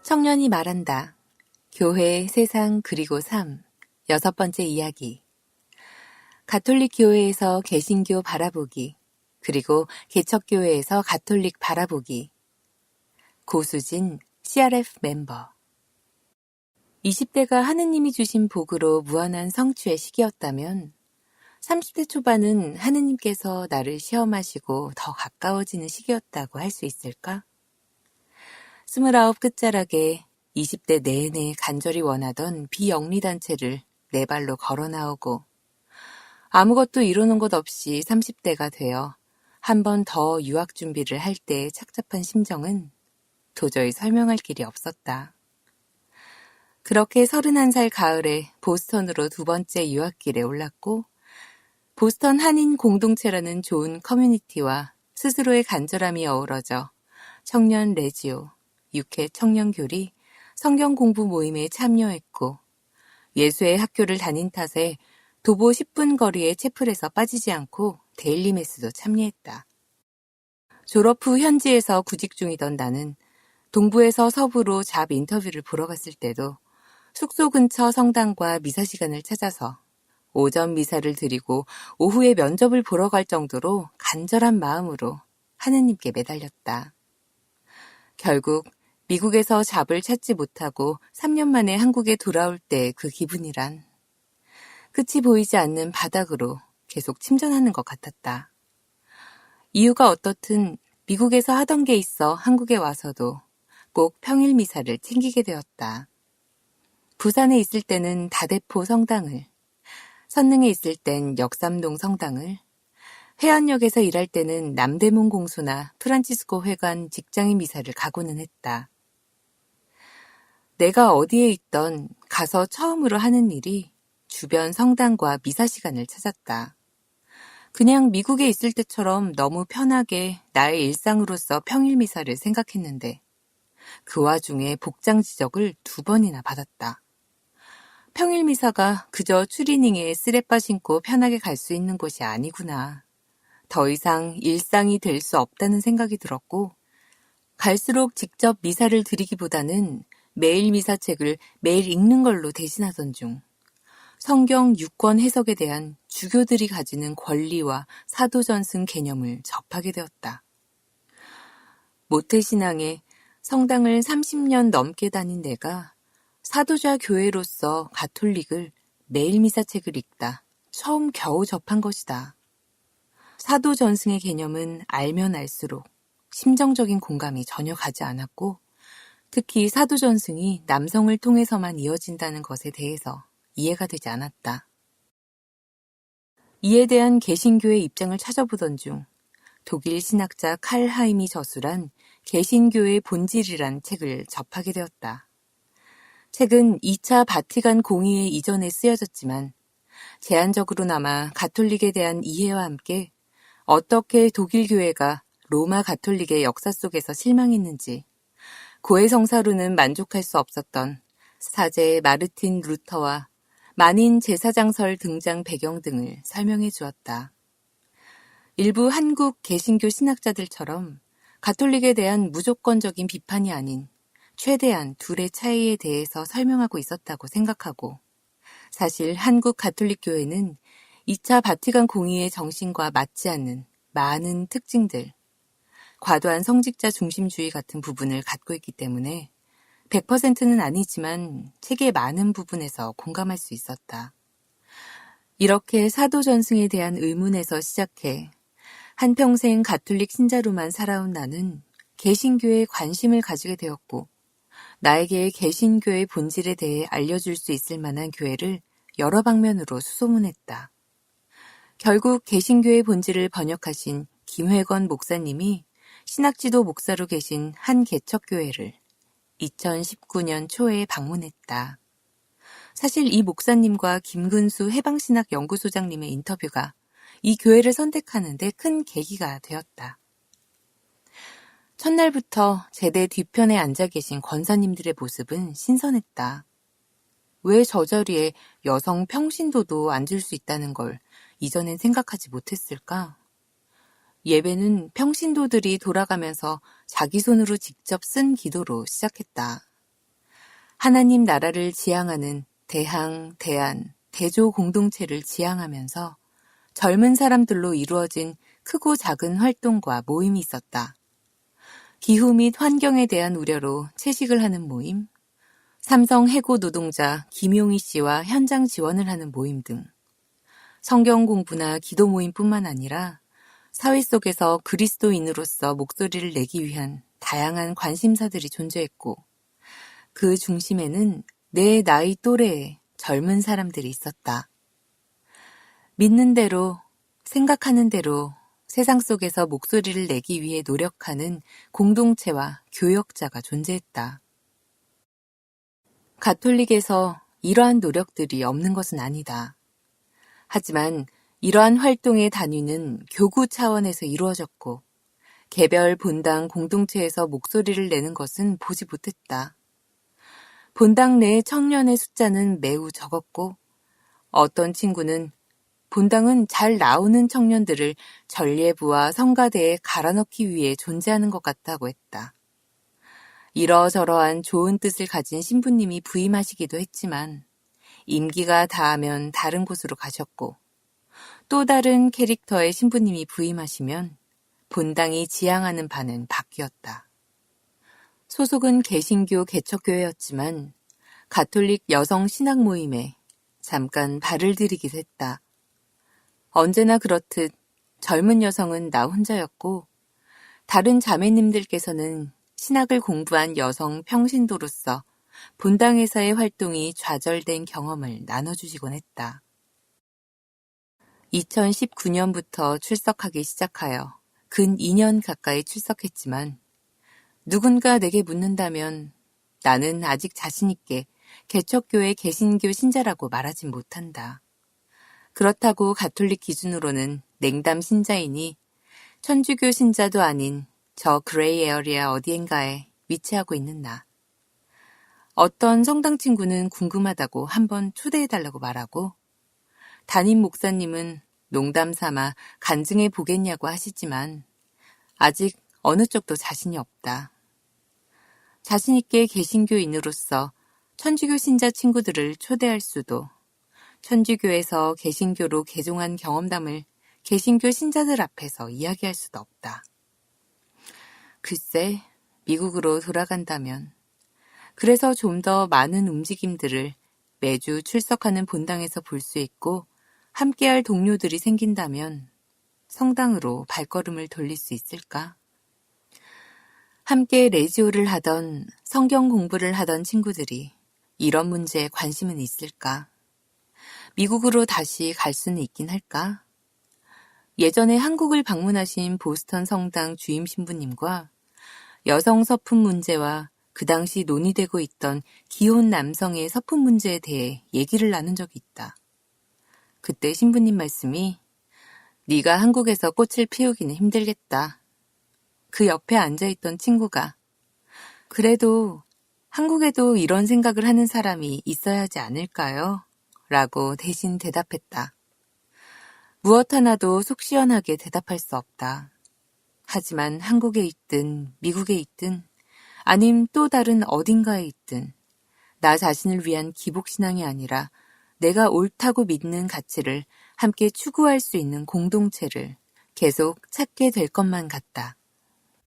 청년이 말한다. 교회, 세상, 그리고 삶. 6번째 이야기. 가톨릭 교회에서 개신교 바라보기, 그리고 개척교회에서 가톨릭 바라보기. 고수진, CRF 멤버. 20대가 하느님이 주신 복으로 무한한 성취의 시기였다면 30대 초반은 하느님께서 나를 시험하시고 더 가까워지는 시기였다고 할 수 있을까? 29 끝자락에 20대 내내 간절히 원하던 비영리단체를 내 발로 걸어 나오고 아무것도 이루는 것 없이 30대가 되어 한 번 더 유학 준비를 할 때의 착잡한 심정은 도저히 설명할 길이 없었다. 그렇게 31살 가을에 보스턴으로 2번째 유학길에 올랐고 보스턴 한인 공동체라는 좋은 커뮤니티와 스스로의 간절함이 어우러져 청년 레지오, 육회 청년교리, 성경 공부 모임에 참여했고 예수의 학교를 다닌 탓에 도보 10분 거리의 채플에서 빠지지 않고 데일리 메스도 참여했다. 졸업 후 현지에서 구직 중이던 나는 동부에서 서부로 잡 인터뷰를 보러 갔을 때도 숙소 근처 성당과 미사 시간을 찾아서 오전 미사를 드리고 오후에 면접을 보러 갈 정도로 간절한 마음으로 하느님께 매달렸다. 결국 미국에서 잡을 찾지 못하고 3년 만에 한국에 돌아올 때 그 기분이란 끝이 보이지 않는 바닥으로 계속 침전하는 것 같았다. 이유가 어떻든 미국에서 하던 게 있어 한국에 와서도 꼭 평일 미사를 챙기게 되었다. 부산에 있을 때는 다대포 성당을, 선릉에 있을 땐 역삼동 성당을, 회원역에서 일할 때는 남대문 공소나 프란치스코 회관 직장인 미사를 가고는 했다. 내가 어디에 있던 가서 처음으로 하는 일이 주변 성당과 미사 시간을 찾았다. 그냥 미국에 있을 때처럼 너무 편하게 나의 일상으로서 평일 미사를 생각했는데 그 와중에 복장 지적을 2번이나 받았다. 평일 미사가 그저 추리닝에 쓰레빠 신고 편하게 갈 수 있는 곳이 아니구나. 더 이상 일상이 될 수 없다는 생각이 들었고 갈수록 직접 미사를 드리기보다는 매일 미사책을 매일 읽는 걸로 대신하던 중 성경 6권 해석에 대한 주교들이 가지는 권리와 사도전승 개념을 접하게 되었다. 모태신앙에 성당을 30년 넘게 다닌 내가 사도자 교회로서 가톨릭을 매일 미사책을 읽다 처음 겨우 접한 것이다. 사도전승의 개념은 알면 알수록 심정적인 공감이 전혀 가지 않았고 특히 사도전승이 남성을 통해서만 이어진다는 것에 대해서 이해가 되지 않았다. 이에 대한 개신교의 입장을 찾아보던 중 독일 신학자 칼 하임이 저술한 개신교의 본질이란 책을 접하게 되었다. 책은 2차 바티칸 공의회 이전에 쓰여졌지만 제한적으로나마 가톨릭에 대한 이해와 함께 어떻게 독일 교회가 로마 가톨릭의 역사 속에서 실망했는지 고해성사로는 만족할 수 없었던 사제 마르틴 루터와 만인 제사장설 등장 배경 등을 설명해 주었다. 일부 한국 개신교 신학자들처럼 가톨릭에 대한 무조건적인 비판이 아닌 최대한 둘의 차이에 대해서 설명하고 있었다고 생각하고 사실 한국 가톨릭 교회는 2차 바티칸 공의회 정신과 맞지 않는 많은 특징들, 과도한 성직자 중심주의 같은 부분을 갖고 있기 때문에 100%는 아니지만 책의 많은 부분에서 공감할 수 있었다. 이렇게 사도전승에 대한 의문에서 시작해 한평생 가톨릭 신자로만 살아온 나는 개신교에 관심을 가지게 되었고 나에게 개신교의 본질에 대해 알려줄 수 있을 만한 교회를 여러 방면으로 수소문했다. 결국 개신교의 본질을 번역하신 김회건 목사님이 신학지도 목사로 계신 한 개척교회를 2019년 초에 방문했다. 사실 이 목사님과 김근수 해방신학연구소장님의 인터뷰가 이 교회를 선택하는 데 큰 계기가 되었다. 첫날부터 제대 뒤편에 앉아 계신 권사님들의 모습은 신선했다. 왜 저 자리에 여성 평신도도 앉을 수 있다는 걸 이전엔 생각하지 못했을까? 예배는 평신도들이 돌아가면서 자기 손으로 직접 쓴 기도로 시작했다. 하나님 나라를 지향하는 대항, 대안, 대조 공동체를 지향하면서 젊은 사람들로 이루어진 크고 작은 활동과 모임이 있었다. 기후 및 환경에 대한 우려로 채식을 하는 모임, 삼성 해고 노동자 김용희 씨와 현장 지원을 하는 모임 등 성경 공부나 기도 모임뿐만 아니라 사회 속에서 그리스도인으로서 목소리를 내기 위한 다양한 관심사들이 존재했고 그 중심에는 내 나이 또래의 젊은 사람들이 있었다. 믿는 대로, 생각하는 대로 세상 속에서 목소리를 내기 위해 노력하는 공동체와 교역자가 존재했다. 가톨릭에서 이러한 노력들이 없는 것은 아니다. 하지만 이러한 활동의 단위는 교구 차원에서 이루어졌고 개별 본당 공동체에서 목소리를 내는 것은 보지 못했다. 본당 내 청년의 숫자는 매우 적었고 어떤 친구는 본당은 잘 나오는 청년들을 전례부와 성가대에 갈아넣기 위해 존재하는 것 같다고 했다. 이러저러한 좋은 뜻을 가진 신부님이 부임하시기도 했지만 임기가 다하면 다른 곳으로 가셨고 또 다른 캐릭터의 신부님이 부임하시면 본당이 지향하는 바는 바뀌었다. 소속은 개신교 개척교회였지만 가톨릭 여성 신학 모임에 잠깐 발을 들이기도 했다. 언제나 그렇듯 젊은 여성은 나 혼자였고 다른 자매님들께서는 신학을 공부한 여성 평신도로서 본당에서의 활동이 좌절된 경험을 나눠주시곤 했다. 2019년부터 출석하기 시작하여 근 2년 가까이 출석했지만 누군가 내게 묻는다면 나는 아직 자신있게 개척교회 개신교 신자라고 말하진 못한다. 그렇다고 가톨릭 기준으로는 냉담 신자이니 천주교 신자도 아닌 저 그레이 에어리아 어디엔가에 위치하고 있는 나. 어떤 성당 친구는 궁금하다고 한번 초대해달라고 말하고 담임 목사님은 농담 삼아 간증해 보겠냐고 하시지만 아직 어느 쪽도 자신이 없다. 자신 있게 개신교인으로서 천주교 신자 친구들을 초대할 수도 천주교에서 개신교로 개종한 경험담을 개신교 신자들 앞에서 이야기할 수도 없다. 글쎄, 미국으로 돌아간다면 그래서 좀 더 많은 움직임들을 매주 출석하는 본당에서 볼 수 있고 함께할 동료들이 생긴다면 성당으로 발걸음을 돌릴 수 있을까? 함께 레지오를 하던 성경 공부를 하던 친구들이 이런 문제에 관심은 있을까? 미국으로 다시 갈 수는 있긴 할까? 예전에 한국을 방문하신 보스턴 성당 주임 신부님과 여성 서품 문제와 그 당시 논의되고 있던 기혼 남성의 서품 문제에 대해 얘기를 나눈 적이 있다. 그때 신부님 말씀이 네가 한국에서 꽃을 피우기는 힘들겠다. 그 옆에 앉아있던 친구가 그래도 한국에도 이런 생각을 하는 사람이 있어야 하지 않을까요? 라고 대신 대답했다. 무엇 하나도 속 시원하게 대답할 수 없다. 하지만 한국에 있든 미국에 있든 아님 또 다른 어딘가에 있든 나 자신을 위한 기복신앙이 아니라 내가 옳다고 믿는 가치를 함께 추구할 수 있는 공동체를 계속 찾게 될 것만 같다.